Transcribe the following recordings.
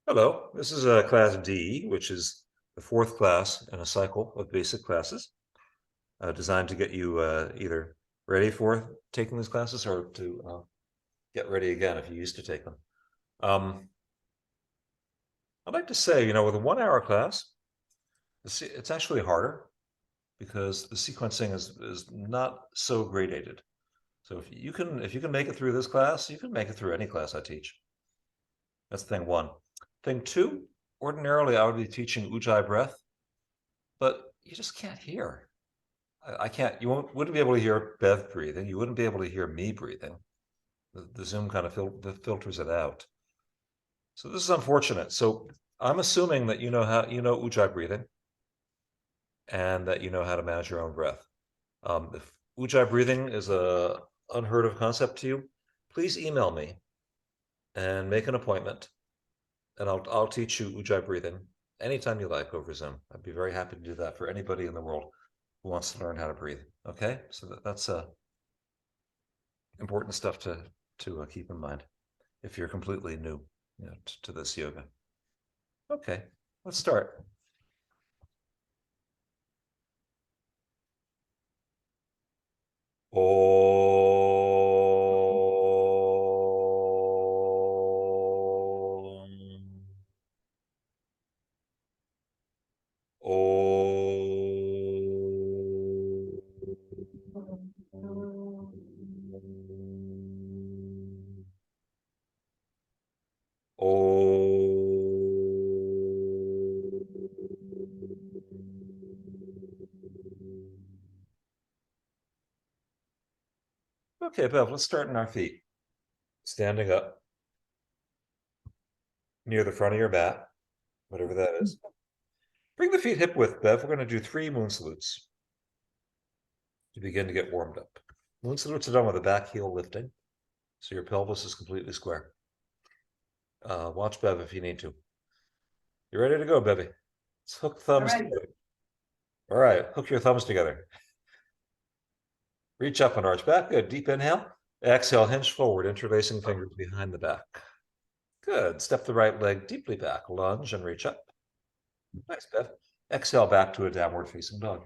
Hello, this is class D, which is the fourth class in a cycle of basic classes designed to get you either ready for taking these classes or to get ready again if you used to take them. Um, I'd like to say, with a 1 hour class, it's actually harder because the sequencing is not so gradated. So if you can make it through this class, you can make it through any class I teach. That's thing one. Thing two, ordinarily I would be teaching Ujjayi breath, but you just can't hear. I can't, wouldn't be able to hear Bev breathing. You wouldn't be able to hear me breathing. The Zoom kind of filters it out. So this is unfortunate. So I'm assuming that you know Ujjayi breathing and that you know how to manage your own breath. If Ujjayi breathing is a unheard of concept to you, please email me and make an appointment, and I'll teach you Ujjayi breathing anytime you like over Zoom. I'd be very happy to do that for anybody in the world who wants to learn how to breathe. Okay, so that's important stuff to keep in mind if you're completely new, to this yoga. Okay, let's start. Om. Om. Okay, Bev, let's start in our feet. Standing up near the front of your mat, whatever that is. Bring the feet hip width, Bev. We're going to do 3 moon salutes to begin to get warmed up. Moon salutes are done with the back heel lifting, so your pelvis is completely square. Watch Bev if you need to. You ready to go, Bevy? Let's hook thumbs together. All right, hook your thumbs together. Reach up and arch back. Good. Deep inhale. Exhale, hinge forward, interlacing fingers behind the back. Good. Step the right leg deeply back. Lunge and reach up. Nice, Bev. Exhale back to a downward facing dog.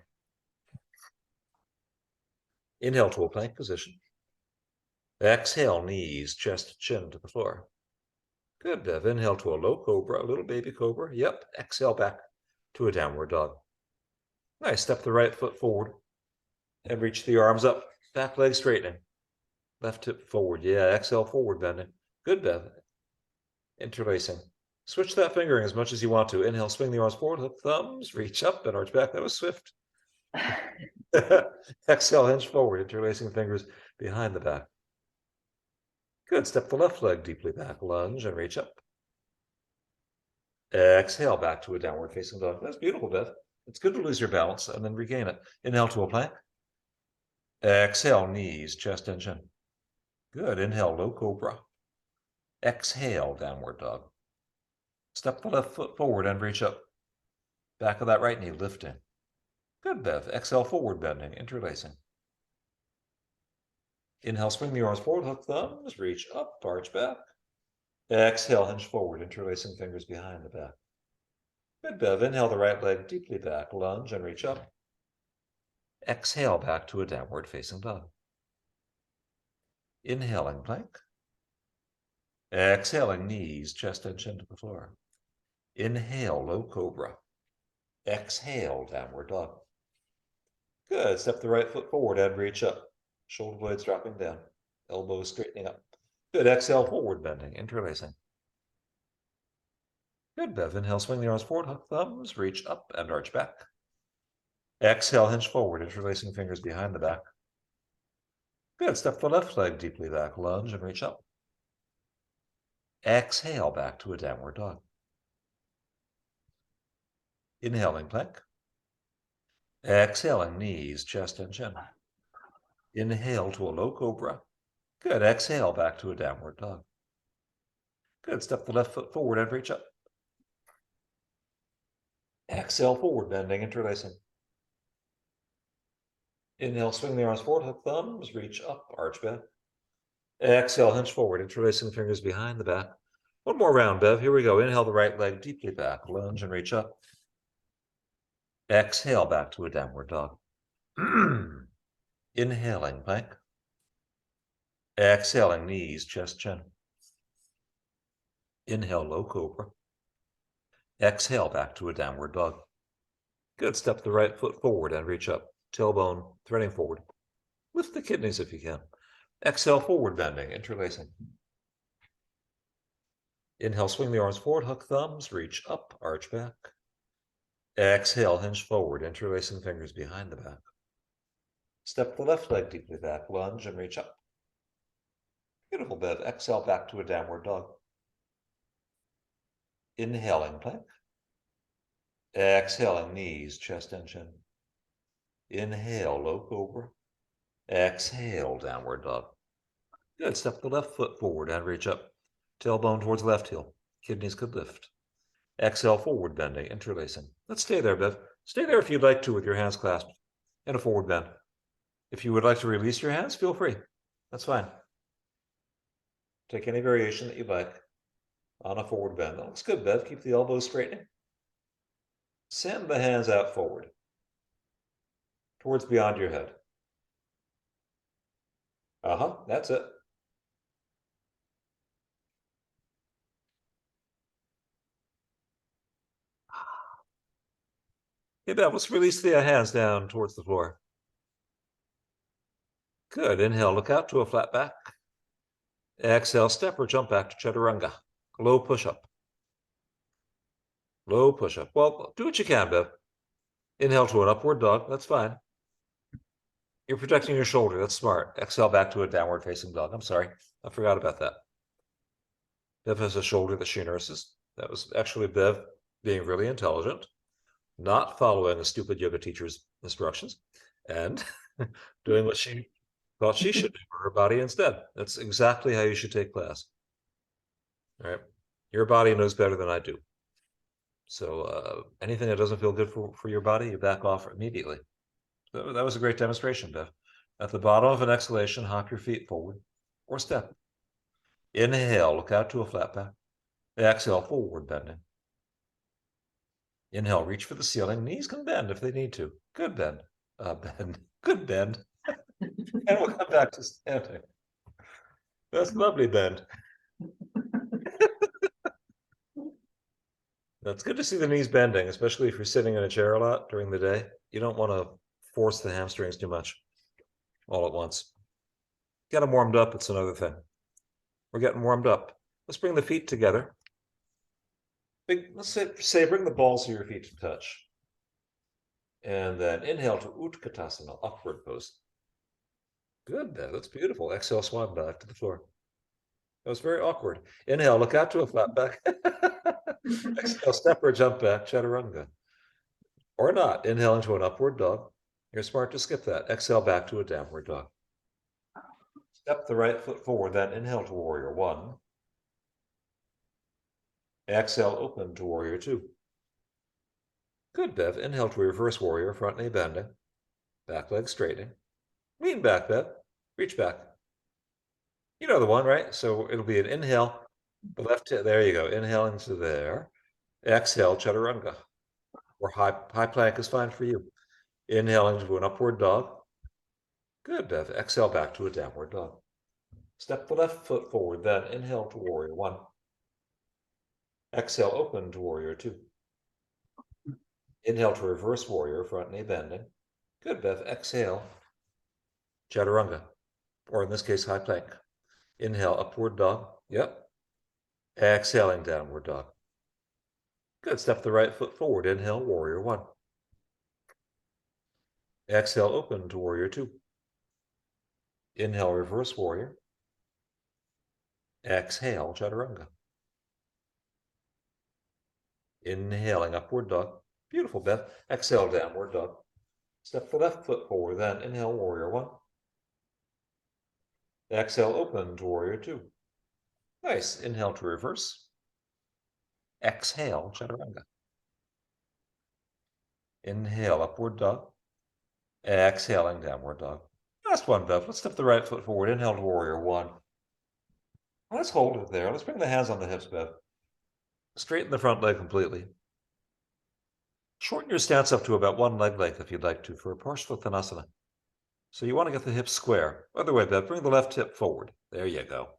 Inhale to a plank position. Exhale, knees, chest, chin to the floor. Good, Bev. Inhale to a low cobra, a little baby cobra. Yep. Exhale back to a downward dog. Nice. Step the right foot forward and reach the arms up. Back leg straightening. Left hip forward. Yeah. Exhale, forward bending. Good, Bev. Interlacing. Switch that fingering as much as you want to. Inhale, swing the arms forward, hook thumbs, reach up and arch back. That was swift. Exhale, hinge forward, interlacing fingers behind the back. Good. Step the left leg deeply back, lunge and reach up. Exhale back to a downward facing dog. That's beautiful, Bev. It's good to lose your balance and then regain it. Inhale to a plank. Exhale, knees, chest, and chin. Good. Inhale, low cobra. Exhale, downward dog. Step the left foot forward and reach up. Back of that right knee lifting. Good, Bev. Exhale, forward bending, interlacing. Inhale, swing the arms forward, hook thumbs, reach up, arch back. Exhale, hinge forward, interlacing fingers behind the back. Good, Bev. Inhale the right leg deeply back, lunge and reach up. Exhale back to a downward facing dog. Inhaling plank. Exhaling knees, chest and chin to the floor. Inhale, low cobra. Exhale, downward dog. Good. Step the right foot forward and reach up. Shoulder blades dropping down. Elbows straightening up. Good. Exhale, forward bending, interlacing. Good, Bev. Inhale, swing the arms forward, hook thumbs, reach up and arch back. Exhale, hinge forward, interlacing fingers behind the back. Good. Step the left leg deeply back, lunge and reach up. Exhale back to a downward dog. Inhaling plank. Exhaling knees, chest and chin. Inhale to a low cobra. Good. Exhale back to a downward dog. Good. Step the left foot forward and reach up. Exhale, forward bending, interlacing. Inhale, swing the arms forward, hook thumbs, reach up, arch back. Exhale, hinge forward, interlacing fingers behind the back. One more round, Bev. Here we go. Inhale the right leg deeply back, lunge and reach up. Exhale back to a downward dog. Inhaling plank. Exhaling knees, chest, chin. Inhale low cobra. Exhale back to a downward dog. Good. Step the right foot forward and reach up. Tailbone threading forward. Lift the kidneys if you can. Exhale, forward bending, interlacing. Inhale, swing the arms forward, hook thumbs, reach up, arch back. Exhale, hinge forward, interlacing fingers behind the back. Step the left leg deeply back, lunge and reach up. Beautiful, Bev. Exhale back to a downward dog. Inhaling plank. Exhaling knees, chest and chin. Inhale, low cobra. Exhale, downward dog. Good. Step the left foot forward and reach up. Tailbone towards left heel. Kidneys could lift. Exhale, forward bending, interlacing. Let's stay there, Bev. Stay there if you'd like to with your hands clasped in a forward bend. If you would like to release your hands, feel free. That's fine. Take any variation that you'd like on a forward bend. That looks good, Bev. Keep the elbows straightening. Send the hands out forward towards beyond your head. That's it. Hey, Bev, let's release the hands down towards the floor. Good. Inhale, look out to a flat back. Exhale, step or jump back to chaturanga. Low push-up. Low push-up. Well, do what you can, Bev. Inhale to an upward dog. That's fine. You're protecting your shoulder. That's smart. Exhale back to a downward facing dog. I'm sorry. I forgot about that. Bev has a shoulder that she nurses. That was actually Bev being really intelligent, not following a stupid yoga teacher's instructions, and doing what she thought she should do for her body instead. That's exactly how you should take class. All right. Your body knows better than I do. So anything that doesn't feel good for your body, you back off immediately. That was a great demonstration, Bev. At the bottom of an exhalation, hop your feet forward or step. Inhale, look out to a flat back. Exhale, forward bending. Inhale, reach for the ceiling. Knees can bend if they need to. Good bend. Bend. Good bend. And we'll come back to standing. That's lovely bend. That's good to see the knees bending, especially if you're sitting in a chair a lot during the day. You don't want to force the hamstrings too much all at once. Get them warmed up, it's another thing. We're getting warmed up. Let's bring the feet together. Let's say bring the balls of your feet to touch. And then inhale to Utkatasana, upward pose. Good, that's beautiful. Exhale, swan back to the floor. That was very awkward. Inhale, look out to a flat back. Exhale, step or jump back, chaturanga. Or not. Inhale into an upward dog. You're smart to skip that. Exhale back to a downward dog. Step the right foot forward, then inhale to warrior one. Exhale, open to warrior two. Good, Bev. Inhale to reverse warrior, front knee bending. Back leg straightening. Lean back, Bev. Reach back. You know the one, right? So it'll be an inhale, the left, there you go. Inhaling to there. Exhale, chaturanga. Or high plank is fine for you. Inhale into an upward dog. Good, Bev. Exhale back to a downward dog. Step the left foot forward, then inhale to warrior one. Exhale, open to warrior two. Inhale to reverse warrior, front knee bending. Good, Bev. Exhale, chaturanga, or in this case, high plank. Inhale, upward dog. Yep. Exhaling, downward dog. Good. Step the right foot forward. Inhale, warrior one. Exhale, open to warrior two. Inhale, reverse warrior. Exhale, chaturanga. Inhaling, upward dog. Beautiful, Beth. Exhale, downward dog. Step the left foot forward, then inhale, warrior one. Exhale, open to warrior two. Nice. Inhale to reverse. Exhale, chaturanga. Inhale, upward dog. Exhaling, downward dog. Last one, Bev. Let's step the right foot forward. Inhale to warrior one. Let's hold it there. Let's bring the hands on the hips, Bev. Straighten the front leg completely. Shorten your stance up to about one leg length if you'd like to for a Parsvottanasana. So you want to get the hips square. Other way, Bev, bring the left hip forward. There you go.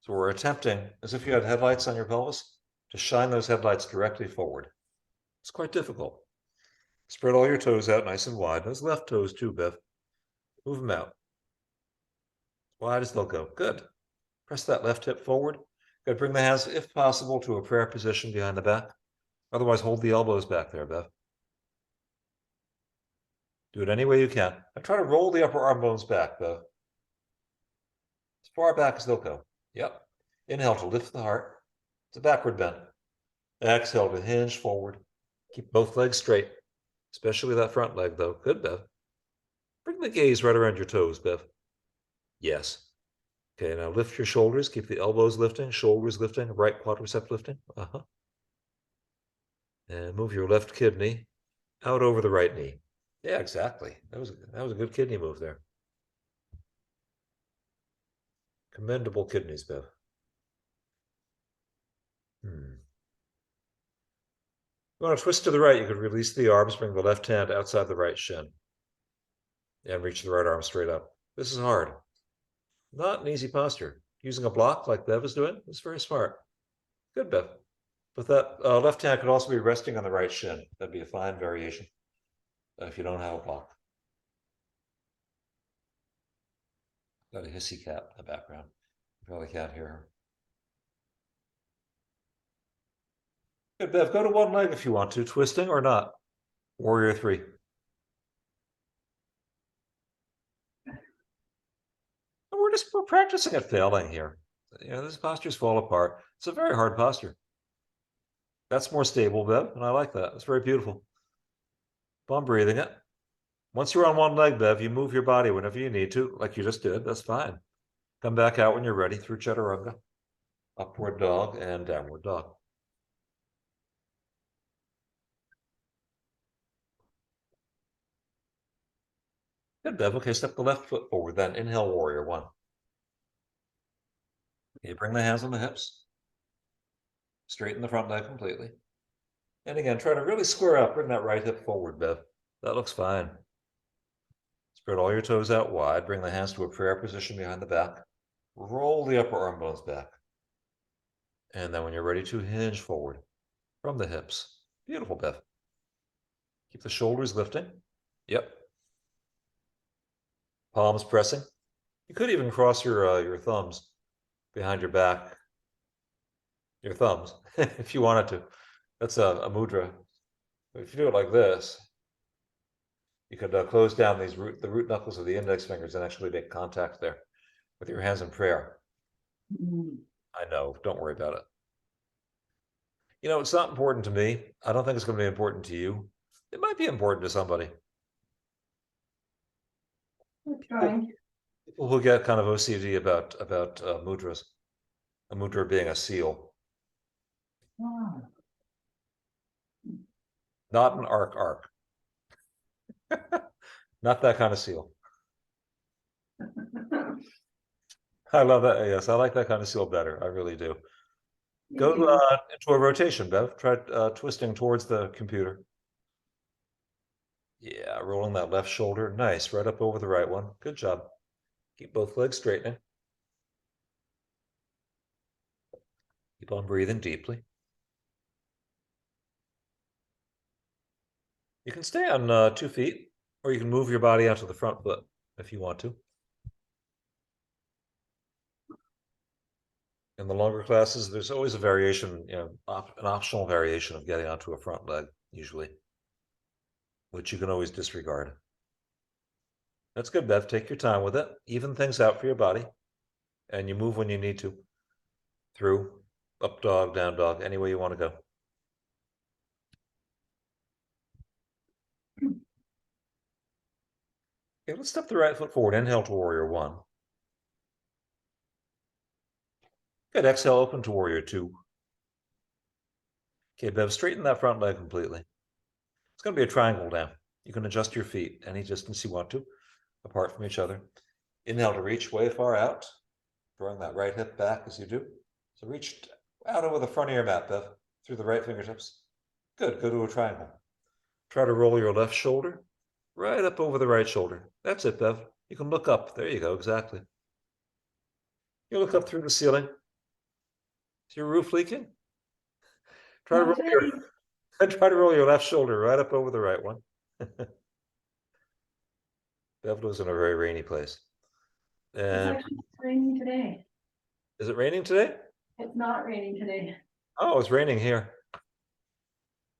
So we're attempting, as if you had headlights on your pelvis, to shine those headlights directly forward. It's quite difficult. Spread all your toes out nice and wide. Those left toes too, Bev. Move them out. Wide as they'll go. Good. Press that left hip forward. Good. Bring the hands, if possible, to a prayer position behind the back. Otherwise, hold the elbows back there, Bev. Do it any way you can. And try to roll the upper arm bones back, Bev. As far back as they'll go. Yep. Inhale to lift the heart. It's a backward bend. Exhale to hinge forward. Keep both legs straight, especially that front leg, though. Good, Bev. Bring the gaze right around your toes, Bev. Yes. Okay, now lift your shoulders. Keep the elbows lifting, shoulders lifting, right quadricep lifting. And move your left kidney out over the right knee. Yeah, exactly. That was a good kidney move there. Commendable kidneys, Bev. You want to twist to the right, you could release the arms, bring the left hand outside the right shin, and reach the right arm straight up. This is hard. Not an easy posture. Using a block like Bev is doing is very smart. Good, Bev. But that left hand could also be resting on the right shin. That'd be a fine variation if you don't have a block. Got a hissy cat in the background. You probably can't hear her. Good, Bev. Go to one leg if you want to, twisting or not. Warrior 3. We're practicing at failing here. These postures fall apart. It's a very hard posture. That's more stable, Bev, and I like that. It's very beautiful. Keep on breathing it. Once you're on one leg, Bev, you move your body whenever you need to, like you just did. That's fine. Come back out when you're ready through Chaturanga. Upward dog and downward dog. Good, Bev. Okay, step the left foot forward, then inhale, warrior 1. Okay, bring the hands on the hips. Straighten the front leg completely. And again, try to really square up. Bring that right hip forward, Bev. That looks fine. Spread all your toes out wide. Bring the hands to a prayer position behind the back. Roll the upper arm bones back. And then when you're ready to hinge forward from the hips. Beautiful, Bev. Keep the shoulders lifting. Yep. Palms pressing. You could even cross your thumbs behind your back. Your thumbs, if you wanted to. That's a mudra. If you do it like this, you could close down the root knuckles of the index fingers and actually make contact there with your hands in prayer. I know, don't worry about it. It's not important to me. I don't think it's going to be important to you. It might be important to somebody. Okay. People who get kind of OCD about mudras, a mudra being a seal. Wow. Not an arc. Not that kind of seal. I love that. Yes, I like that kind of seal better. I really do. Go into a rotation, Bev. Try twisting towards the computer. Yeah, rolling that left shoulder. Nice. Right up over the right one. Good job. Keep both legs straightening. Keep on breathing deeply. You can stay on 2 feet, or you can move your body out to the front foot if you want to. In the longer classes, there's always a variation, an optional variation of getting onto a front leg, usually, which you can always disregard. That's good, Bev. Take your time with it. Even things out for your body, and you move when you need to. Through, up dog, down dog, any way you want to go. Okay, let's step the right foot forward. Inhale to warrior 1. Good. Exhale, open to warrior 2. Okay, Bev, straighten that front leg completely. It's going to be a triangle now. You can adjust your feet any distance you want to, apart from each other. Inhale to reach way far out. drawing that right hip back as you do. So reach out over the front of your mat, Bev, through the right fingertips. Good, go to a triangle. Try to roll your left shoulder right up over the right shoulder. That's it, Bev. You can look up. There you go, exactly. You look up through the ceiling. Is your roof leaking? Try to Not today. try to roll your left shoulder right up over the right one. Bev lives in a very rainy place. It's And actually raining today. is it raining today? It's not raining today. Oh, it's raining here.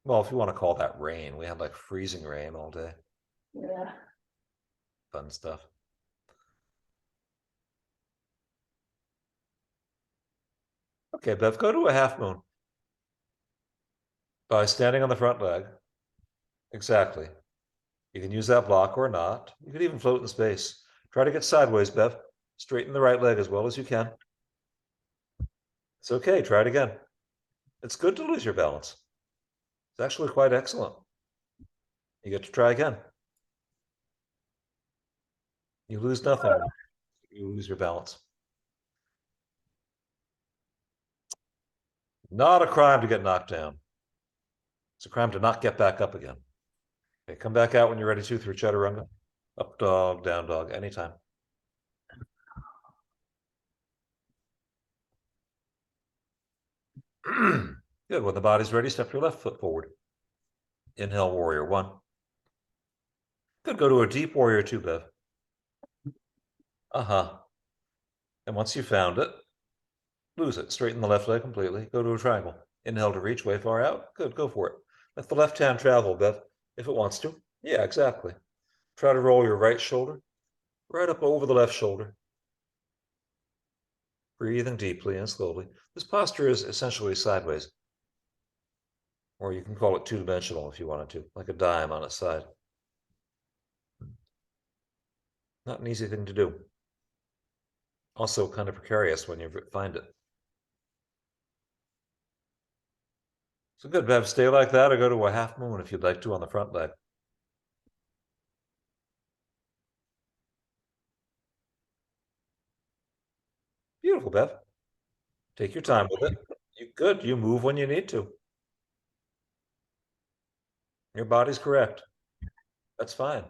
Well, if you want to call that rain, we had like freezing rain all day. Yeah. Fun stuff. Okay, Bev, go to a half moon by standing on the front leg. Exactly. You can use that block or not. You could even float in space. Try to get sideways, Bev. Straighten the right leg as well as you can. It's okay. Try it again. It's good to lose your balance. It's actually quite excellent. You get to try again. You lose nothing. You lose your balance. Not a crime to get knocked down. It's a crime to not get back up again. Okay, come back out when you're ready to through chaturanga. Up dog, down dog, anytime. Good. When the body's ready, step your left foot forward. Inhale, warrior one. Good. Go to a deep warrior two, Bev. And once you found it, lose it. Straighten the left leg completely. Go to a triangle. Inhale to reach way far out. Good. Go for it. Let the left hand travel, Bev, if it wants to. Yeah, exactly. Try to roll your right shoulder right up over the left shoulder. Breathing deeply and slowly. This posture is essentially sideways, or you can call it two-dimensional if you wanted to, like a dime on its side. Not an easy thing to do. Also kind of precarious when you find it. So good, Bev. Stay like that or go to a half moon if you'd like to on the front leg. Beautiful, Bev. Take your time with it. Good. You move when you need to. Your body's correct. That's fine.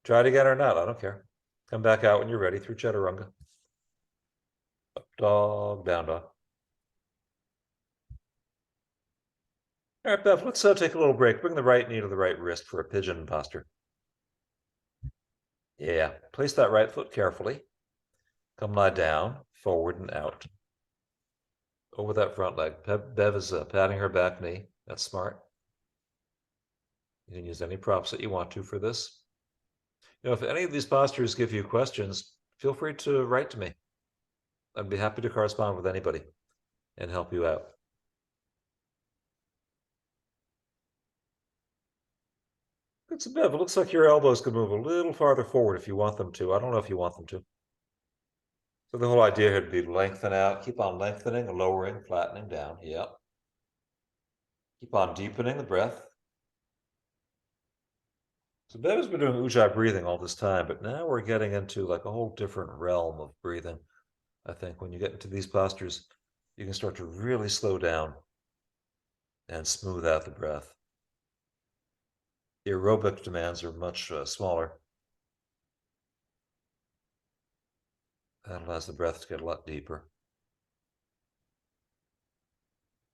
Try it again or not. I don't care. Come back out when you're ready through chaturanga. Up dog, down dog. All right, Bev, let's take a little break. Bring the right knee to the right wrist for a pigeon posture. Yeah, place that right foot carefully. Come lie down, forward and out. Over that front leg. Bev is patting her back knee. That's smart. You can use any props that you want to for this. If any of these postures give you questions, feel free to write to me. I'd be happy to correspond with anybody and help you out. Good, so Bev, it looks like your elbows could move a little farther forward if you want them to. I don't know if you want them to. So the whole idea here would be lengthen out, keep on lengthening, lowering, flattening down. Yep. Keep on deepening the breath. So Bev has been doing ujjayi breathing all this time, but now we're getting into like a whole different realm of breathing. I think when you get into these postures, you can start to really slow down and smooth out the breath. The aerobic demands are much smaller. That allows the breath to get a lot deeper.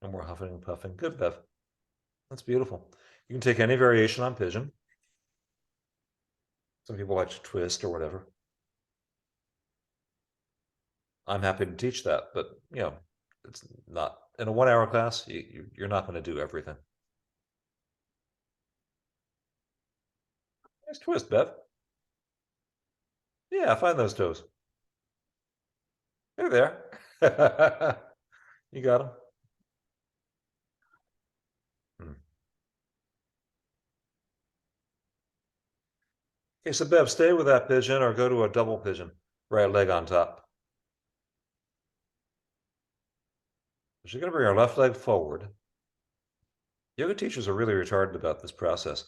No more huffing and puffing. Good, Bev. That's beautiful. You can take any variation on pigeon. Some people like to twist or whatever. I'm happy to teach that, but it's not in a 1 hour class. You're not going to do everything. Nice twist, Bev. Yeah, find those toes. They're there. You got them. Okay, so Bev, stay with that pigeon or go to a double pigeon, right leg on top. So you're going to bring our left leg forward. Yoga teachers are really retarded about this process.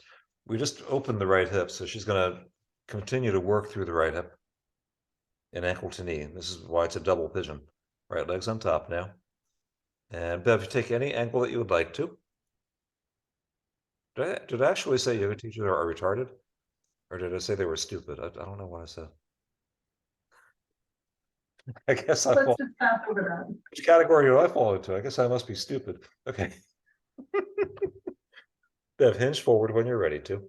We just opened the right hip, so she's going to continue to work through the right hip. and ankle to knee. This is why it's a double pigeon. Right leg's on top now. And Bev, you take any angle that you would like to. Did I actually say yoga teachers are retarded? Or did I say they were stupid? I don't know what I said. I guess I Let's fall. just pass over that. Which category do I fall into? I guess I must be stupid. Okay. Bev, hinge forward when you're ready to.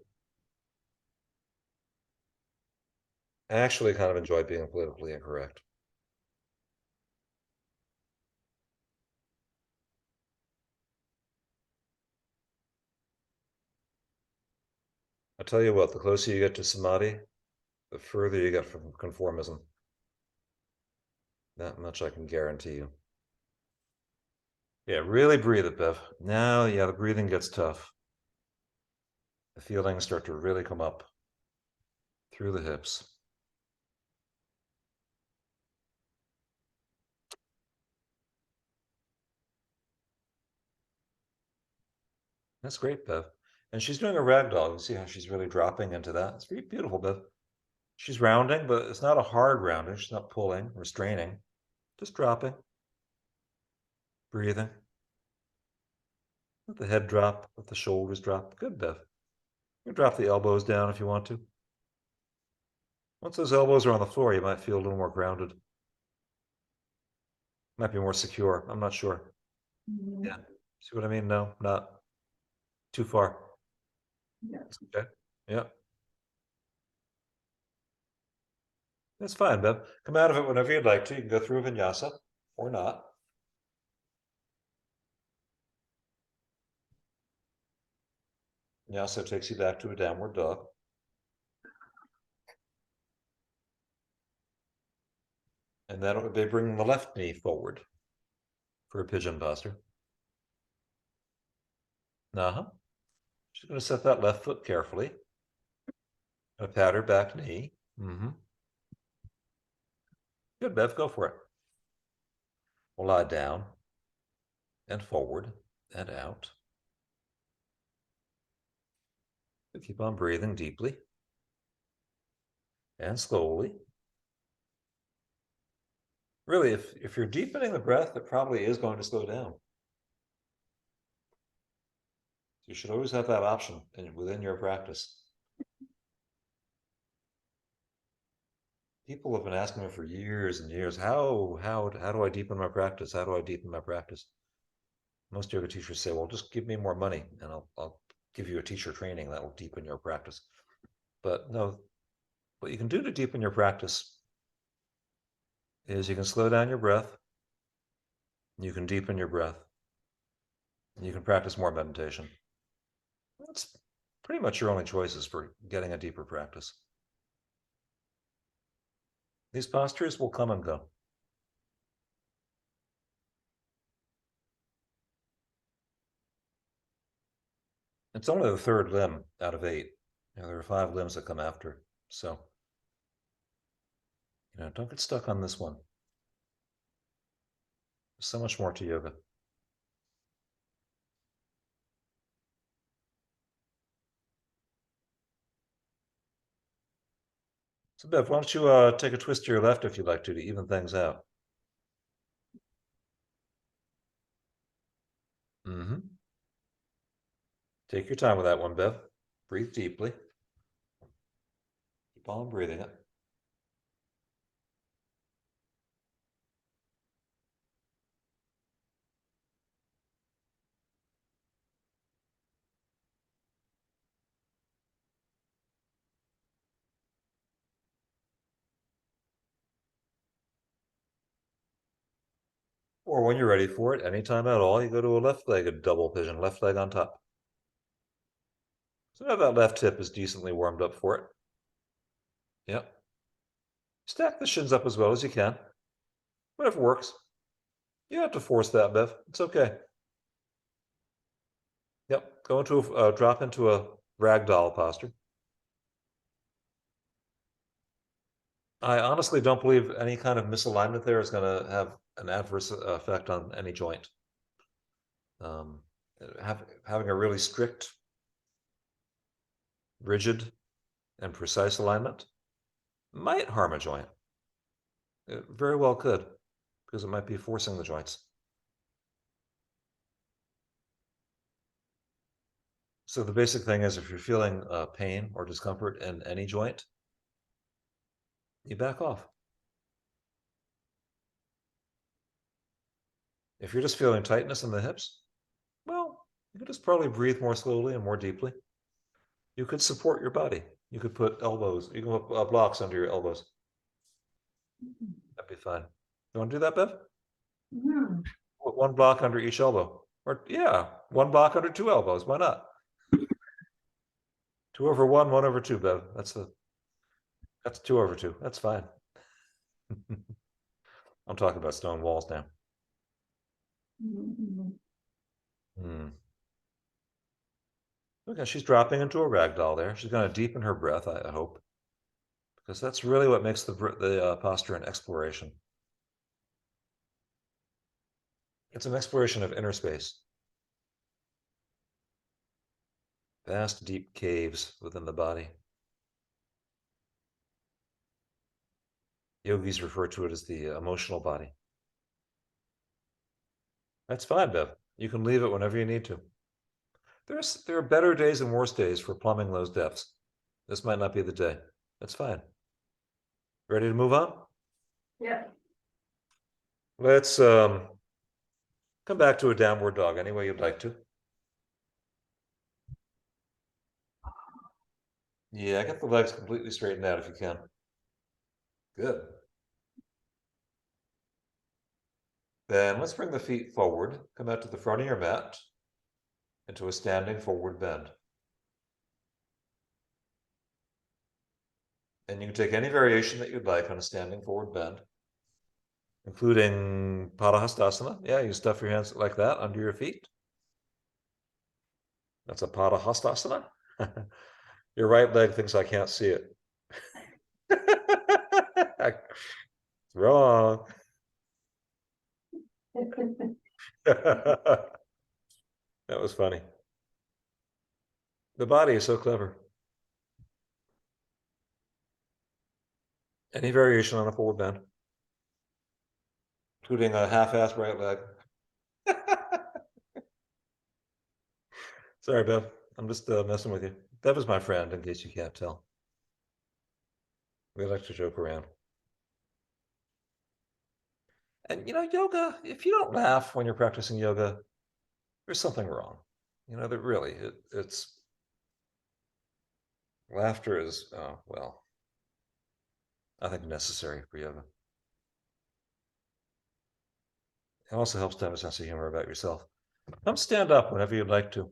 I actually kind of enjoy being politically incorrect. I tell you what, the closer you get to samadhi, the further you get from conformism. That much I can guarantee you. Yeah, really breathe it, Bev. Now, yeah, the breathing gets tough. The feelings start to really come up through the hips. That's great, Bev. And she's doing a ragdoll. You see how she's really dropping into that? It's very beautiful, Bev. She's rounding, but it's not a hard rounding. She's not pulling, restraining, just dropping, breathing. Let the head drop, let the shoulders drop. Good, Bev. You can drop the elbows down if you want to. Once those elbows are on the floor, you might feel a little more grounded. Might be more secure. I'm not sure. Mhm. Yeah. See what I mean? No, not too far. Yeah. Okay. Yeah. That's fine, Bev. Come out of it whenever you'd like to. You can go through a vinyasa or not. Vinyasa takes you back to a downward dog. And then they bring the left knee forward for a pigeon posture. Uh-huh. She's going to set that left foot carefully. Gonna pat her back knee. Mm-hmm. Good, Bev. Go for it. We'll lie down and forward and out. Keep on breathing deeply and slowly. Really, if you're deepening the breath, it probably is going to slow down. You should always have that option within your practice. People have been asking me for years and years, how do I deepen my practice? How do I deepen my practice? Most yoga teachers say, well, just give me more money and I'll give you a teacher training that will deepen your practice. But no, what you can do to deepen your practice is you can slow down your breath, you can deepen your breath, and you can practice more meditation. That's pretty much your only choices for getting a deeper practice. These postures will come and go. It's only the third limb out of 8. There are 5 limbs that come after. So, don't get stuck on this one. There's so much more to yoga. So, Bev, why don't you take a twist to your left if you'd like to even things out. Mm-hmm. Take your time with that one, Bev. Breathe deeply. Keep on breathing it. Or when you're ready for it, anytime at all, you go to a left-legged double pigeon, left leg on top. So now that left hip is decently warmed up for it. Yep. Stack the shins up as well as you can. Whatever works. You don't have to force that, Bev. It's okay. Yep. Go into drop into a ragdoll posture. I honestly don't believe any kind of misalignment there is going to have an adverse effect on any joint. Having a really strict, rigid, and precise alignment might harm a joint. It very well could, because it might be forcing the joints. So the basic thing is if you're feeling pain or discomfort in any joint, you back off. If you're just feeling tightness in the hips, well, you could just probably breathe more slowly and more deeply. You could support your body. You could put elbows, you can put blocks under your elbows. That'd be fine. You want to do that, Bev? Hmm. Put one block under each elbow. Or, yeah, one block under two elbows. Why not? 2/1, 1/2, Bev. That's 2/2. That's fine. I'm talking about stone walls now. Mhm. Hmm. Okay, she's dropping into a rag doll there. She's going to deepen her breath, I hope, because that's really what makes the posture an exploration. It's an exploration of inner space. Vast, deep caves within the body. Yogis refer to it as the emotional body. That's fine, Bev. You can leave it whenever you need to. There are better days and worse days for plumbing those depths. This might not be the day. That's fine. Ready to move on? Yeah. Let's come back to a downward dog any way you'd like to. Yeah, get the legs completely straightened out if you can. Good. Then let's bring the feet forward. Come out to the front of your mat into a standing forward bend. And you can take any variation that you'd like on a standing forward bend, including Padahastasana. Yeah, you stuff your hands like that under your feet. That's a Padahastasana. Your right leg thinks I can't see it. Wrong. That was funny. The body is so clever. Any variation on a forward bend, including a half-assed right leg. Sorry, Bev. I'm just messing with you. Bev is my friend, in case you can't tell. We like to joke around. And yoga, if you don't laugh when you're practicing yoga, there's something wrong. That really, it's laughter is, well, I think necessary for yoga. It also helps to have a sense of humor about yourself. Come stand up whenever you'd like to,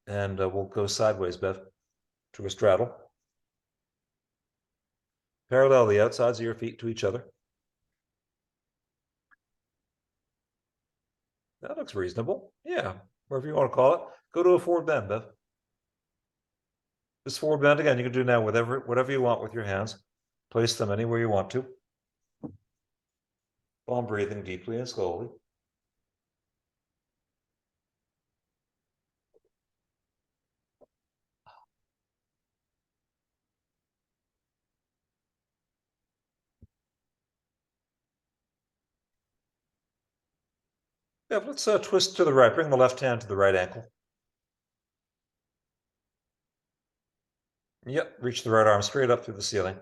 and we'll go sideways, Bev, to a straddle. Parallel the outsides of your feet to each other. That looks reasonable. Yeah, whatever you want to call it. Go to a forward bend, Bev. This forward bend again, you can do now whatever you want with your hands. Place them anywhere you want to. While I'm breathing deeply and slowly. Yeah, let's twist to the right. Bring the left hand to the right ankle. Yep, reach the right arm straight up through the ceiling.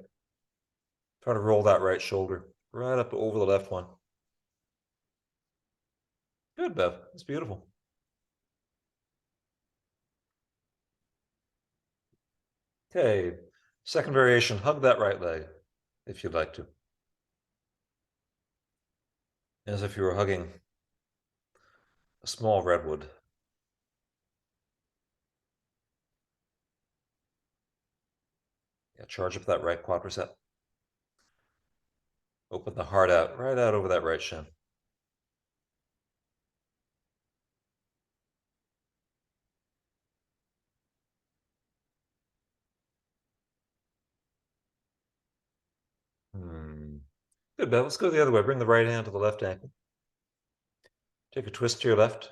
Try to roll that right shoulder right up over the left one. Good, Bev. That's beautiful. Okay, second variation, hug that right leg if you'd like to. As if you were hugging a small redwood. Yeah, charge up that right quadricep. Open the heart out, right out over that right shin. Good, Bev. Let's go the other way. Bring the right hand to the left ankle. Take a twist to your left.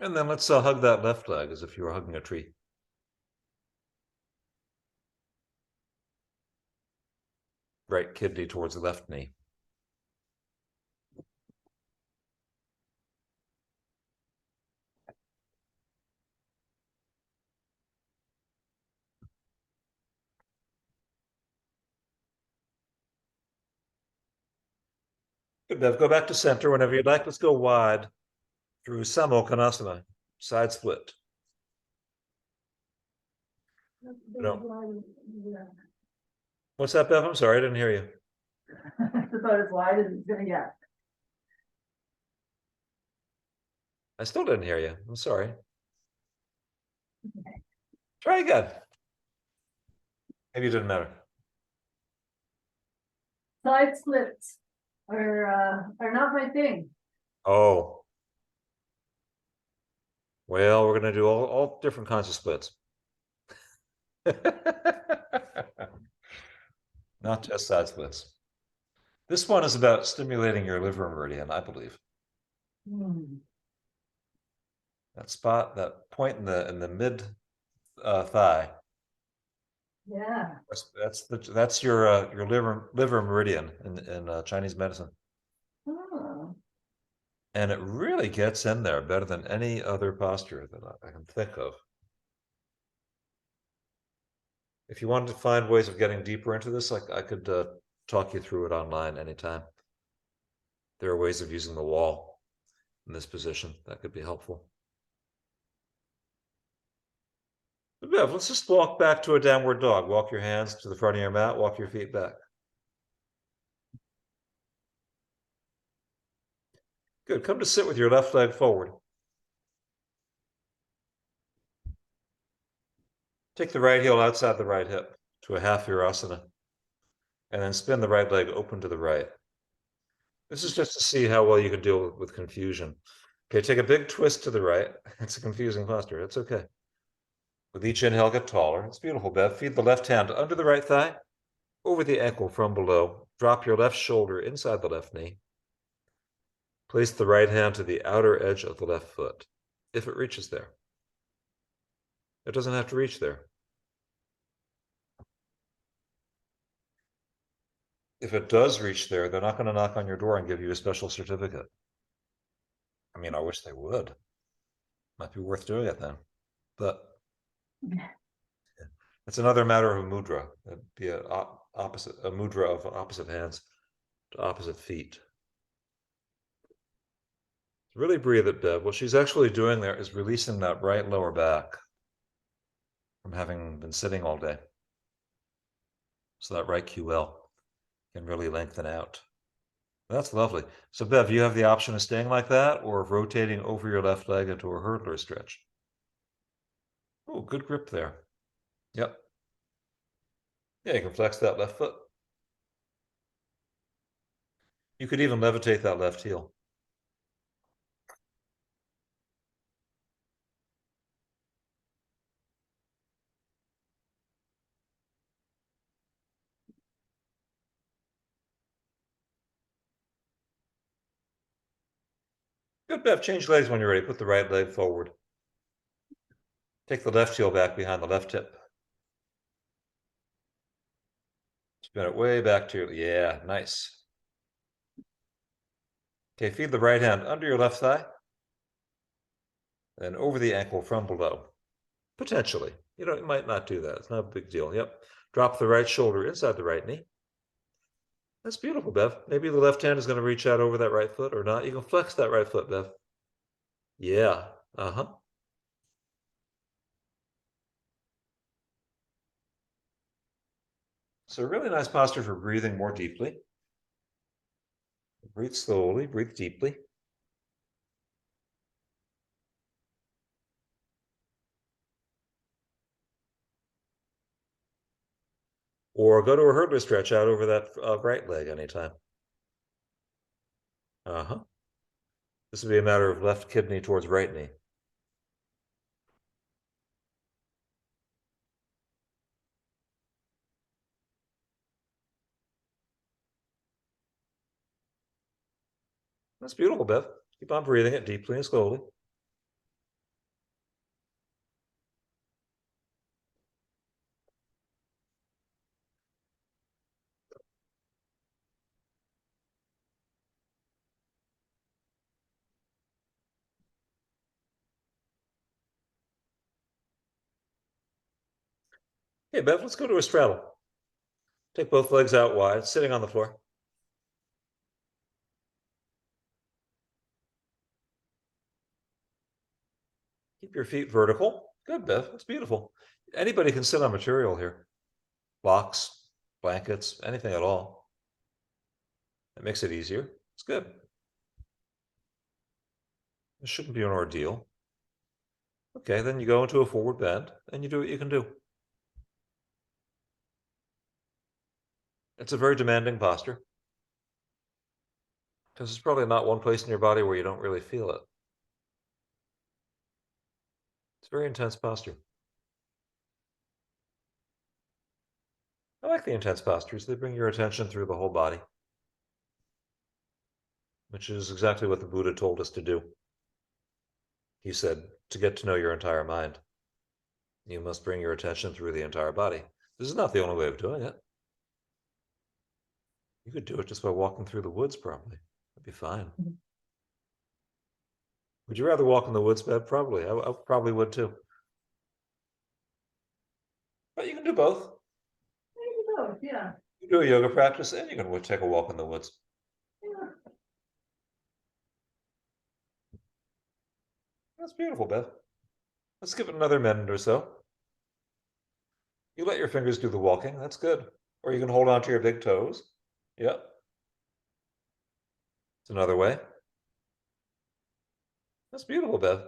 And then let's hug that left leg as if you were hugging a tree. Right kidney towards the left knee. Good, Bev. Go back to center whenever you'd like. Let's go wide through Samokhanasana, side split. No. What's that, Bev? I'm sorry, I didn't hear you. It's about as wide as it's gonna get. I still didn't hear you. I'm sorry. Try again. Maybe it didn't matter. Side splits are not my thing. Oh. Well, we're going to do all different kinds of splits. Not just side splits. This one is about stimulating your liver meridian, I believe. That spot, that point in the mid thigh. Yeah. That's your liver meridian in Chinese medicine. Oh. And it really gets in there better than any other posture that I can think of. If you wanted to find ways of getting deeper into this, I could talk you through it online anytime. There are ways of using the wall in this position that could be helpful. But Bev, let's just walk back to a downward dog. Walk your hands to the front of your mat, walk your feet back. Good. Come to sit with your left leg forward. Take the right heel outside the right hip to a half virasana. And then spin the right leg open to the right. This is just to see how well you can deal with confusion. Okay, take a big twist to the right. It's a confusing posture. It's okay. With each inhale, get taller. It's beautiful, Bev. Feed the left hand under the right thigh, over the ankle from below. Drop your left shoulder inside the left knee. Place the right hand to the outer edge of the left foot, if it reaches there. It doesn't have to reach there. If it does reach there, they're not going to knock on your door and give you a special certificate. I mean, I wish they would. Might be worth doing it then. But it's another matter of a mudra. It'd be a mudra of opposite hands to opposite feet. Really breathe it, Bev. What she's actually doing there is releasing that right lower back from having been sitting all day. So that right QL can really lengthen out. That's lovely. So Bev, you have the option of staying like that or of rotating over your left leg into a hurdler stretch. Oh, good grip there. Yep. Yeah, you can flex that left foot. You could even levitate that left heel. Good, Bev. Change legs when you're ready. Put the right leg forward. Take the left heel back behind the left hip. Spin it way back to you. Yeah, nice. Okay, feed the right hand under your left thigh. And over the ankle from below. Potentially. You know, it might not do that. It's not a big deal. Yep. Drop the right shoulder inside the right knee. That's beautiful, Bev. Maybe the left hand is going to reach out over that right foot or not. You can flex that right foot, Bev. Yeah. Uh-huh. So a really nice posture for breathing more deeply. Breathe slowly, breathe deeply. Or go to a hurdler stretch out over that right leg anytime. Uh-huh. This would be a matter of left kidney towards right knee. That's beautiful, Bev. Keep on breathing it deeply and slowly. Hey, Bev, let's go to a straddle. Take both legs out wide, sitting on the floor. Keep your feet vertical. Good, Bev. That's beautiful. Anybody can sit on material here. Blocks, blankets, anything at all. That makes it easier. It's good. It shouldn't be an ordeal. Okay, then you go into a forward bend and you do what you can do. It's a very demanding posture because there's probably not one place in your body where you don't really feel it. It's a very intense posture. I like the intense postures. They bring your attention through the whole body, which is exactly what the Buddha told us to do. He said, to get to know your entire mind, you must bring your attention through the entire body. This is not the only way of doing it. You could do it just by walking through the woods, probably. That'd be fine. Would you rather walk in the woods, Bev? Probably. I probably would too. But you can do both. Yeah. You do a yoga practice and you can take a walk in the woods. Yeah. That's beautiful, Bev. Let's give it another minute or so. You let your fingers do the walking. That's good. Or you can hold on to your big toes. Yep. It's another way. That's beautiful, Bev.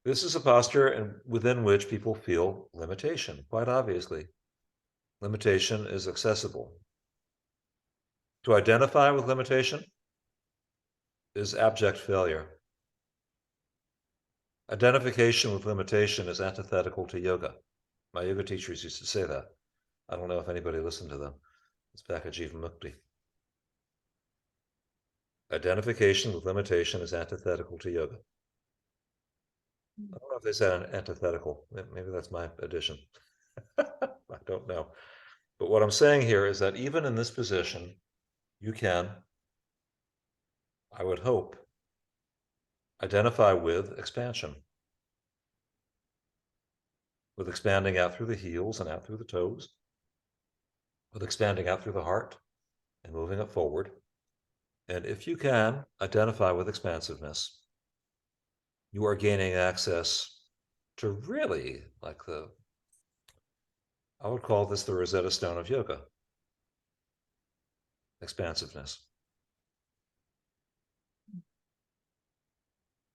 This is a posture within which people feel limitation, quite obviously. Limitation is accessible. To identify with limitation is abject failure. Identification with limitation is antithetical to yoga. My yoga teachers used to say that. I don't know if anybody listened to them. It's back at Jiva Mukti. Identification with limitation is antithetical to yoga. I don't know if they said antithetical. Maybe that's my addition. I don't know. But what I'm saying here is that even in this position, you can, I would hope, identify with expansion. With expanding out through the heels and out through the toes. With expanding out through the heart and moving it forward. And if you can identify with expansiveness, you are gaining access to really like I would call this the Rosetta Stone of yoga. Expansiveness.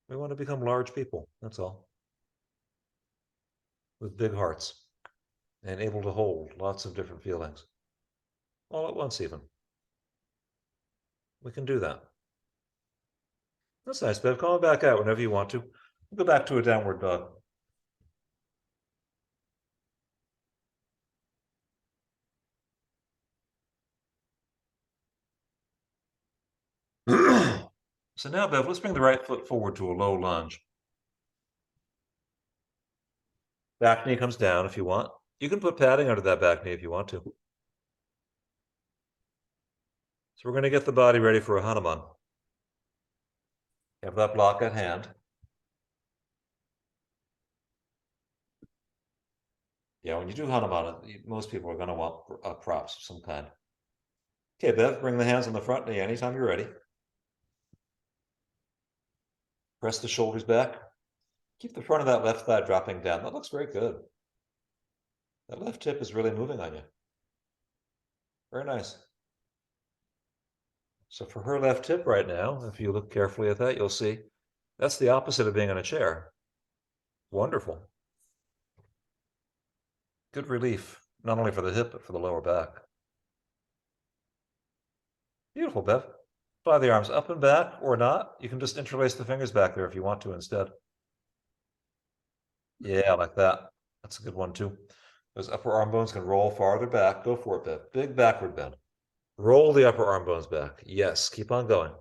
We want to become large people, that's all. With big hearts and able to hold lots of different feelings. All at once even. We can do that. That's nice, Bev. Come on back out whenever you want to. We'll go back to a downward dog. So now, Bev, let's bring the right foot forward to a low lunge. Back knee comes down if you want. You can put padding under that back knee if you want to. So we're going to get the body ready for a Hanuman. Have that block at hand. Yeah, when you do Hanuman, most people are going to want props of some kind. Okay, Bev, bring the hands on the front knee anytime you're ready. Press the shoulders back. Keep the front of that left thigh dropping down. That looks very good. That left hip is really moving on you. Very nice. So for her left hip right now, if you look carefully at that, you'll see that's the opposite of being in a chair. Wonderful. Good relief, not only for the hip, but for the lower back. Beautiful, Bev. Fly the arms up and back or not. You can just interlace the fingers back there if you want to instead. Yeah, like that. That's a good one too. Those upper arm bones can roll farther back. Go for it, Bev. Big backward bend. Roll the upper arm bones back. Yes, keep on going.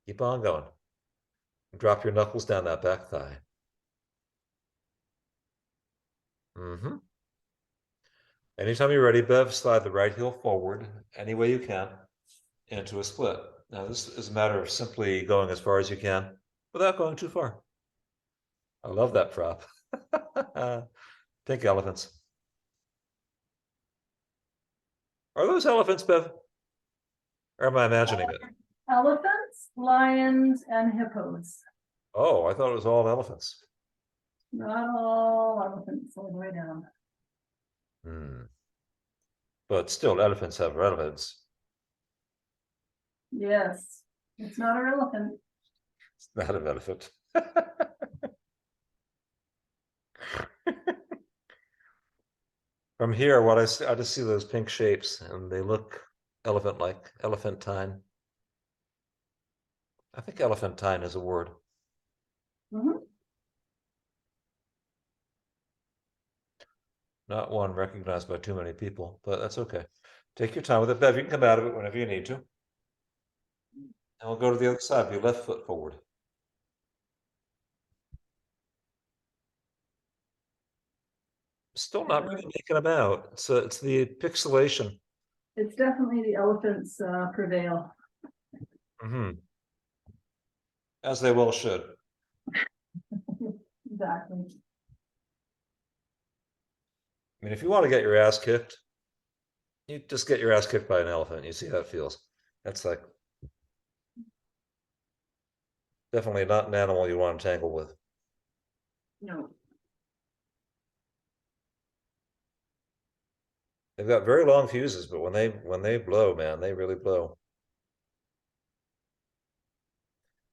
Keep on going. Drop your knuckles down that back thigh. Anytime you're ready, Bev, slide the right heel forward any way you can into a split. Now, this is a matter of simply going as far as you can without going too far. I love that prop. Pink elephants. Are those elephants, Bev? Or am I imagining it? Elephants, lions, and hippos. Oh, I thought it was all elephants. Not all elephants all the way down. Hmm. But still, elephants have relevance. Yes, it's not a elephant. It's not an elephant. From here, what I just see those pink shapes, and they look elephant-like, elephantine. I think elephantine is a word. Mhm. Not one recognized by too many people, but that's okay. Take your time with it, Bev. You can come out of it whenever you need to. And we'll go to the other side. Your left foot forward. Still not really making them out. It's the pixelation. It's definitely the elephants prevail. Mm-hmm. As they well should. Exactly. I mean, if you want to get your ass kicked, you just get your ass kicked by an elephant. You see how it feels. That's like definitely not an animal you want to tangle with. No. They've got very long fuses, but when they blow, man, they really blow.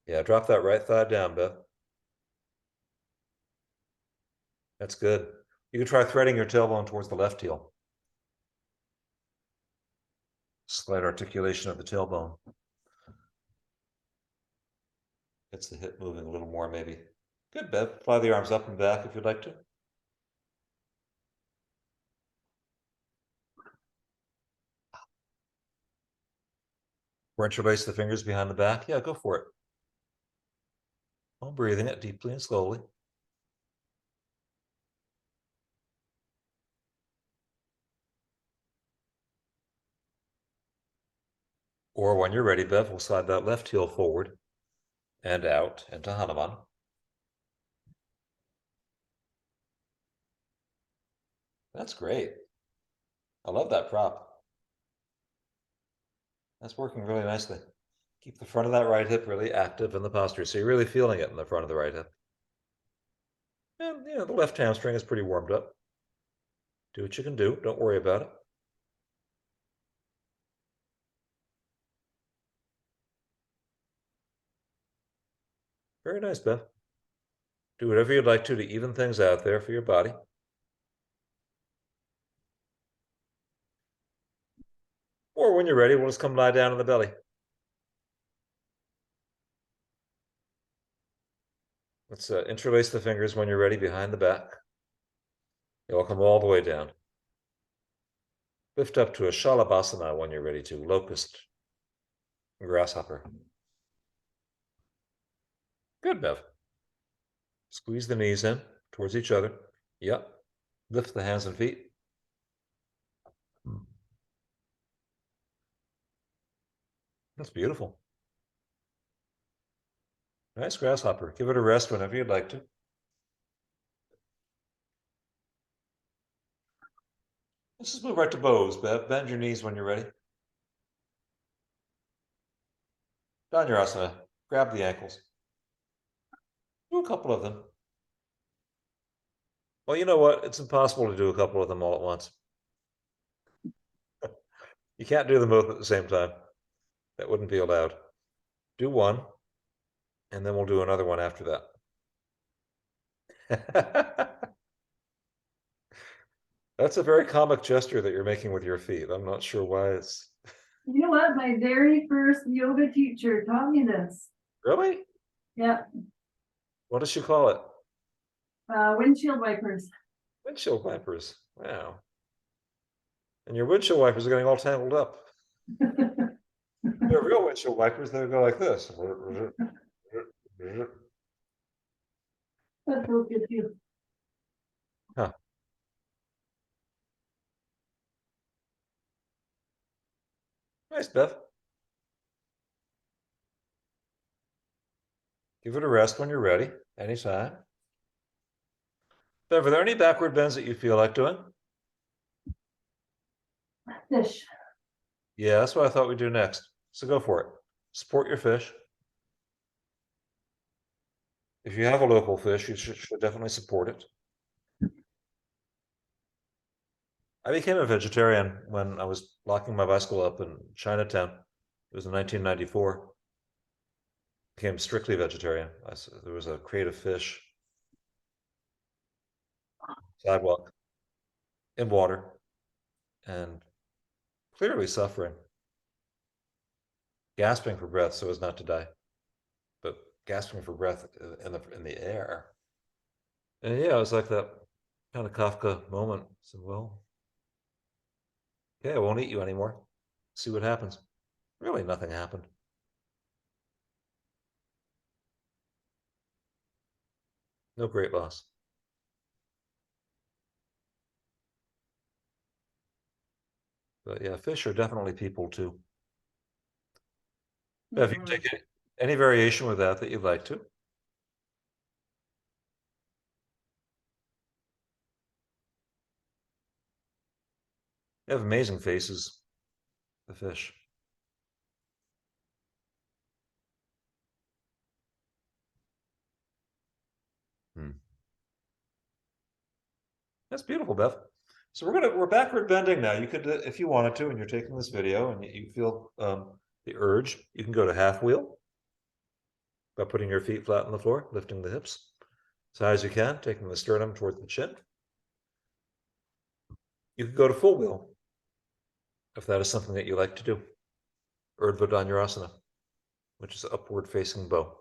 Yeah, drop that right thigh down, Beth. That's good. You can try threading your tailbone towards the left heel. Slight articulation of the tailbone. Gets the hip moving a little more, maybe. Good, Bev. Fly the arms up and back if you'd like to. Or interlace the fingers behind the back. Yeah, go for it. While breathing it deeply and slowly. Or when you're ready, Bev, we'll slide that left heel forward and out into Hanuman. That's great. I love that prop. That's working really nicely. Keep the front of that right hip really active in the posture. So you're really feeling it in the front of the right hip. And, the left hamstring is pretty warmed up. Do what you can do. Don't worry about it. Very nice, Bev. Do whatever you'd like to even things out there for your body. Or when you're ready, we'll just come lie down on the belly. Let's interlace the fingers when you're ready behind the back. You'll come all the way down. Lift up to a Shalabhasana when you're ready to. Locust, grasshopper. Good, Bev. Squeeze the knees in towards each other. Yep. Lift the hands and feet. That's beautiful. Nice grasshopper. Give it a rest whenever you'd like to. Let's just move right to bows, Bev. Bend your knees when you're ready. Dhanurasana. Grab the ankles. Do a couple of them. Well, you know what? It's impossible to do a couple of them all at once. You can't do them both at the same time. That wouldn't be allowed. Do one, and then we'll do another one after that. That's a very comic gesture that you're making with your feet. I'm not sure why it's... You know what? My very first yoga teacher taught me this. Really? Yeah, What does she call it? windshield wipers. Windshield wipers. Wow. And your windshield wipers are getting all tangled up. They're real windshield wipers. They go like this. That feels good too. Huh. Nice, Beth. Give it a rest when you're ready, anytime. Bev, are there any backward bends that you feel like doing? Fish. Yeah, that's what I thought we'd do next. So go for it. Support your fish. If you have a local fish, you should definitely support it. I became a vegetarian when I was locking my bicycle up in Chinatown. It was in 1994. Became strictly vegetarian. There was a crate of fish, sidewalk, in water, and clearly suffering, gasping for breath so as not to die, but gasping for breath in the air. And yeah, it was like that kind of Kafka moment. I said, well, okay, I won't eat you anymore. See what happens. Really, nothing happened. No great loss. But yeah, fish are definitely people too. If you take any variation with that you'd like to. They have amazing faces, the fish. Hmm. That's beautiful, Beth. So we're backward bending now. You could, if you wanted to, and you're taking this video and you feel the urge, you can go to half wheel by putting your feet flat on the floor, lifting the hips as high as you can, taking the sternum towards the chin. You can go to full wheel if that is something that you like to do. Urdhva Dhanurasana, which is upward facing bow.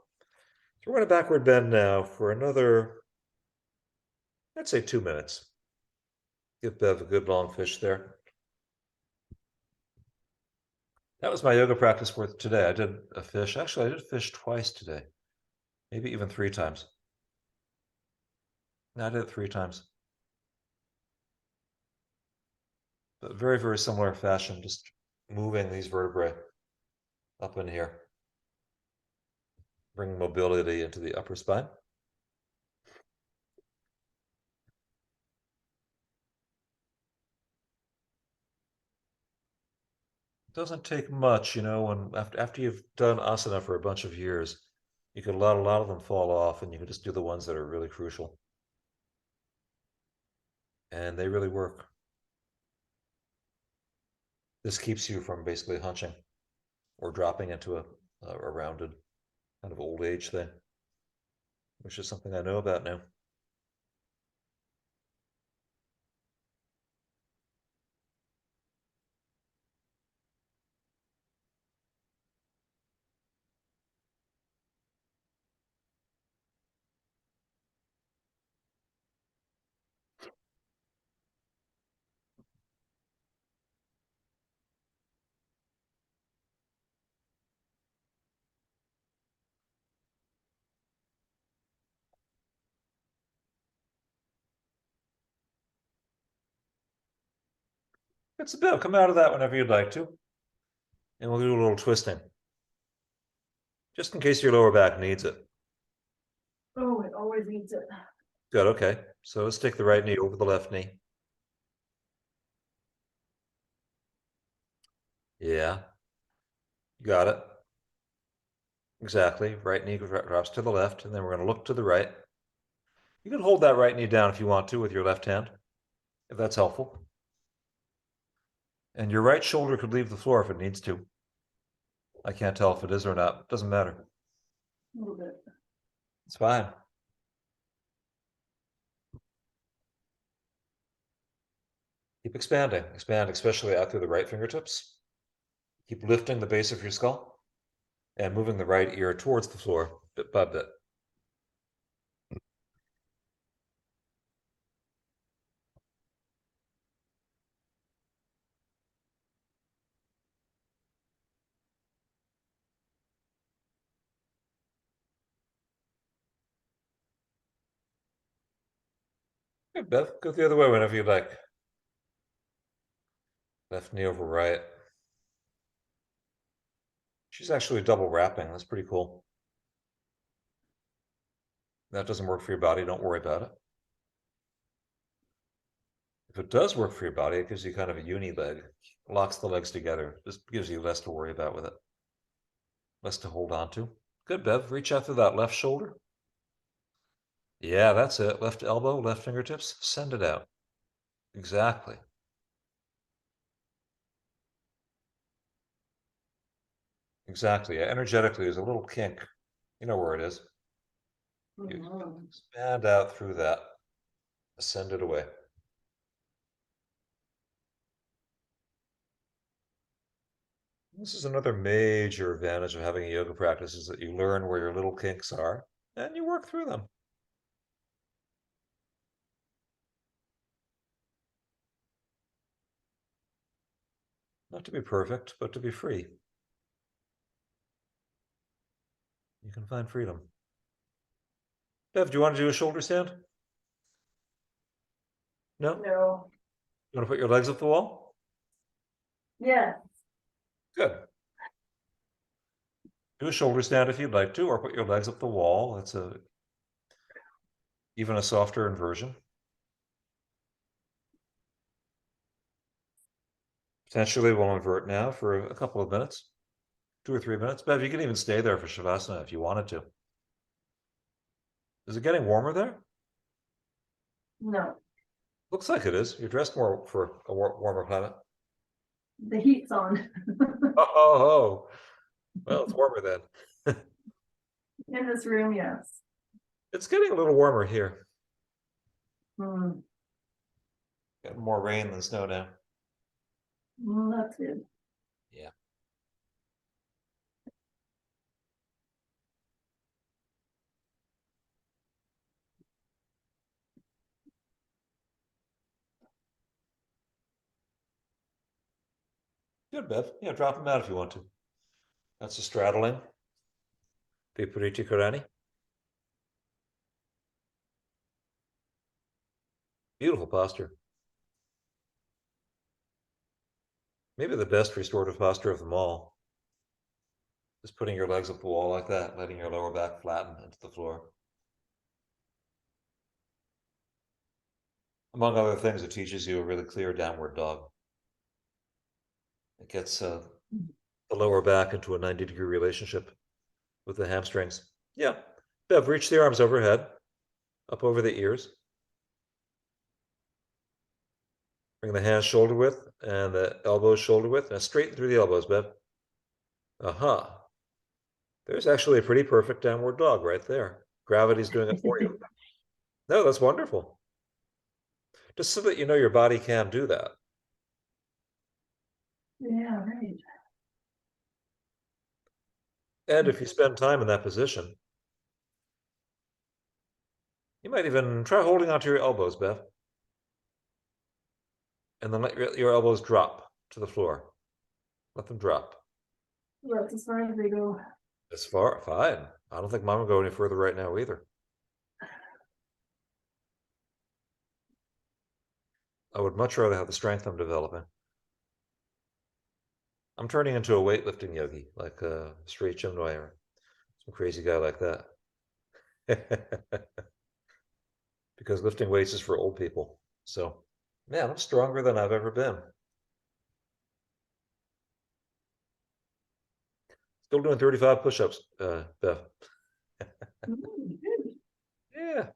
So we're going to backward bend now for another, I'd say 2 minutes. Give Bev a good long fish there. That was my yoga practice for today. I did a fish. Actually, I did fish twice today, maybe even 3 times. No, I did it 3 times. But very, very similar fashion, just moving these vertebrae up in here. Bring mobility into the upper spine. It doesn't take much, when after you've done asana for a bunch of years, you can let a lot of them fall off and you can just do the ones that are really crucial. And they really work. This keeps you from basically hunching or dropping into a rounded kind of old age thing, which is something I know about now. It's a bit. Come out of that whenever you'd like to. And we'll do a little twisting. Just in case your lower back needs it. Oh, it always needs it. Good, okay. So let's take the right knee over the left knee. Yeah. You got it. Exactly. Right knee drops to the left, and then we're going to look to the right. You can hold that right knee down if you want to with your left hand, if that's helpful. And your right shoulder could leave the floor if it needs to. I can't tell if it is or not. It doesn't matter. A little bit. It's fine. Keep expanding. Expand, especially out through the right fingertips. Keep lifting the base of your skull and moving the right ear towards the floor bit by bit. Good, Beth. Go the other way whenever you like. Left knee over right. She's actually double wrapping. That's pretty cool. That doesn't work for your body. Don't worry about it. If it does work for your body, it gives you kind of a uni leg, locks the legs together, just gives you less to worry about with it, less to hold on to. Good, Bev. Reach out through that left shoulder. Yeah, that's it. Left elbow, left fingertips, send it out. Exactly. Exactly. Yeah, energetically, there's a little kink. You know where it is. You Mhm. expand out through that, send it away. This is another major advantage of having a yoga practice is that you learn where your little kinks are and you work through them. Not to be perfect, but to be free. You can find freedom. Bev, do you want to do a shoulder stand? No? No, You want to put your legs up the wall? yeah, Good. Do a shoulder stand if you'd like to, or put your legs up the wall. It's even a softer inversion. Potentially we'll invert now for a couple of minutes, 2 or 3 minutes. Bev, you can even stay there for Shavasana if you wanted to. Is it getting warmer there? no, Looks like it is. You're dressed more for a warmer climate. the heat's on. Oh, well, it's warmer then. In this room, yes. It's getting a little warmer here. Hmm. Getting more rain than snow now. Well, that's good. Yeah. Good, Bev. Yeah, drop them out if you want to. That's a straddling. Vipariti Karani. Beautiful posture. Maybe the best restorative posture of them all. Just putting your legs up the wall like that, letting your lower back flatten into the floor. Among other things, it teaches you a really clear downward dog. It gets the lower back into a 90-degree relationship with the hamstrings. Yeah. Bev, reach the arms overhead, up over the ears. Bring the hands shoulder width and the elbows shoulder width, and straighten through the elbows, Bev. Aha. There's actually a pretty perfect downward dog right there. Gravity's doing it for you. No, that's wonderful. Just so that you know your body can do that. Yeah, right. And if you spend time in that position, you might even try holding onto your elbows, Bev. And then let your elbows drop to the floor. Let them drop. That's as far as they go. As far, fine. I don't think mine will go any further right now either. I would much rather have the strength I'm developing. I'm turning into a weightlifting yogi, like a straight Chinmoy or some crazy guy like that. Because lifting weights is for old people. So, man, I'm stronger than I've ever been. Still doing 35 push-ups, Beth. Good. Yeah.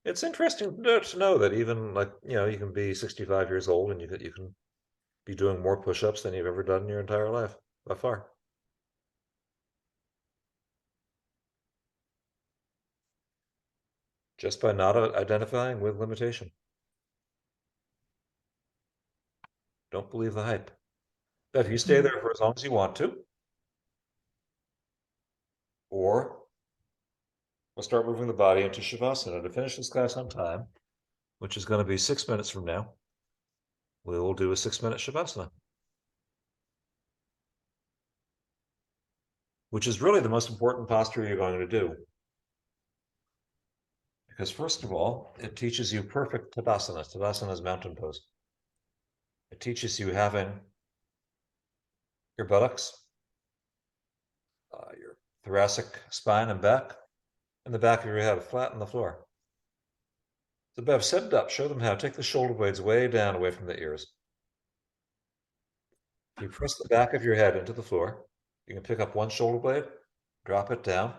It's interesting to know that even like, you can be 65 years old and you can be doing more push-ups than you've ever done in your entire life, by far. Just by not identifying with limitation. Don't believe the hype. But if you stay there for as long as you want to, or we'll start moving the body into Shavasana to finish this class on time, which is going to be 6 minutes from now. We will do a 6-minute Shavasana, which is really the most important posture you're going to do. Because first of all, it teaches you perfect Tadasana. Tadasana is mountain pose. It teaches you having your buttocks, your thoracic spine and back, and the back of your head flat on the floor. So Bev, set it up, show them how. Take the shoulder blades way down away from the ears. If you press the back of your head into the floor, you can pick up one shoulder blade, drop it down.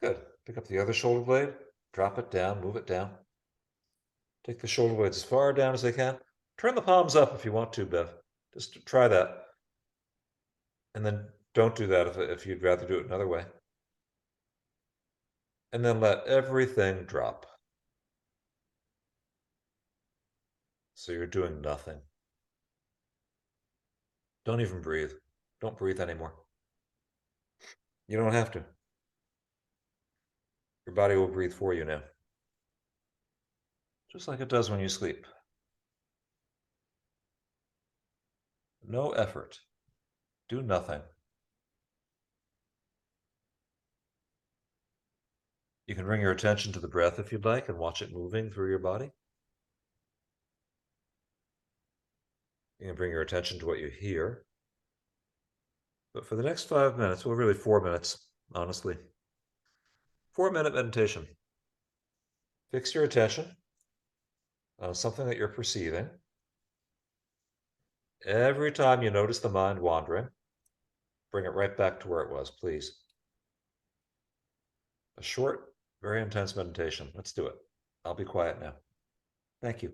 Good. Pick up the other shoulder blade, drop it down, move it down. Take the shoulder blades as far down as they can. Turn the palms up if you want to, Bev. Just try that. And then don't do that if you'd rather do it another way. And then let everything drop. So you're doing nothing. Don't even breathe. Don't breathe anymore. You don't have to. Your body will breathe for you now. Just like it does when you sleep. No effort. Do nothing. You can bring your attention to the breath if you'd like and watch it moving through your body. You can bring your attention to what you hear. But for the next 5 minutes, well, really 4 minutes, honestly, 4-minute meditation. Fix your attention on something that you're perceiving. Every time you notice the mind wandering, bring it right back to where it was, please. A short, very intense meditation. Let's do it. I'll be quiet now. Thank you.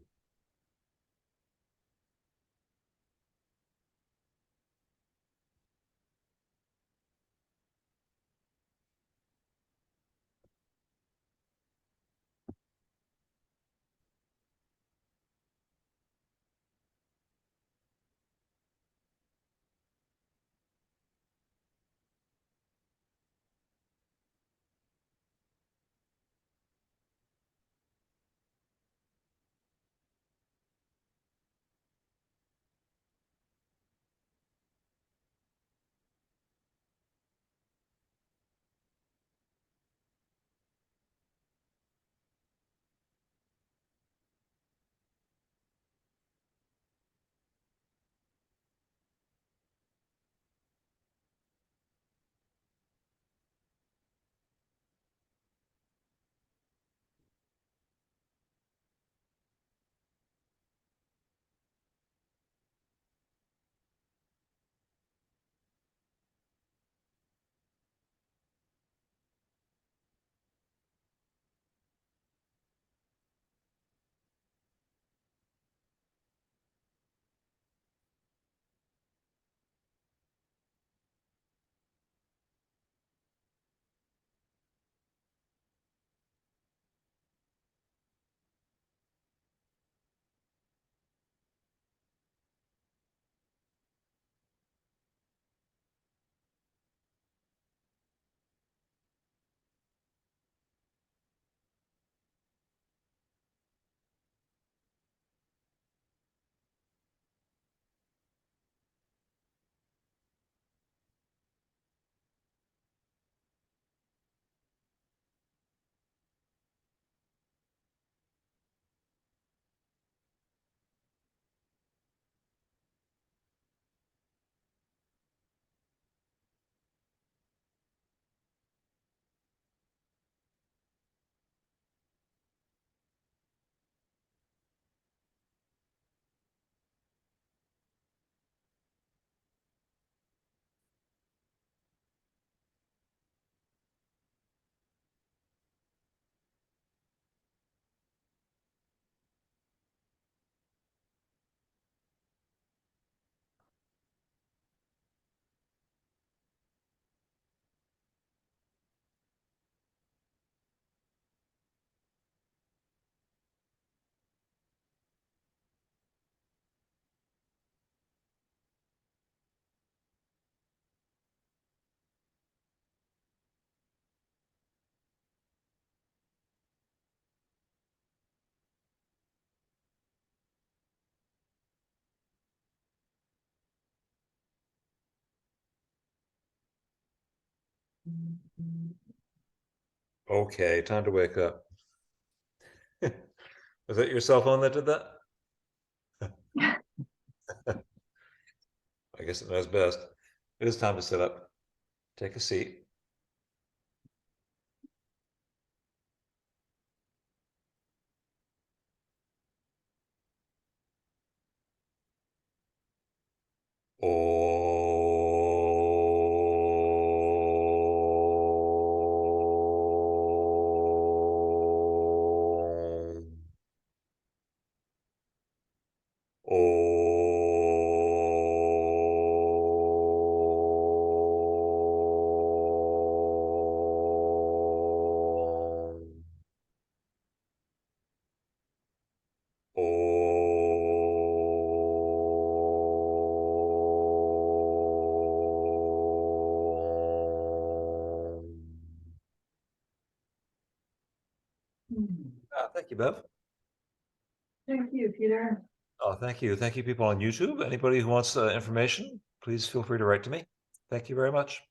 Okay, time to wake up. Was that your cell phone that did that? I guess it knows best. It is time to sit up. Take a seat. Thank you, Bev. Thank you, Peter. Oh, thank you. Thank you, people on YouTube. Anybody who wants information, please feel free to write to me. Thank you very much.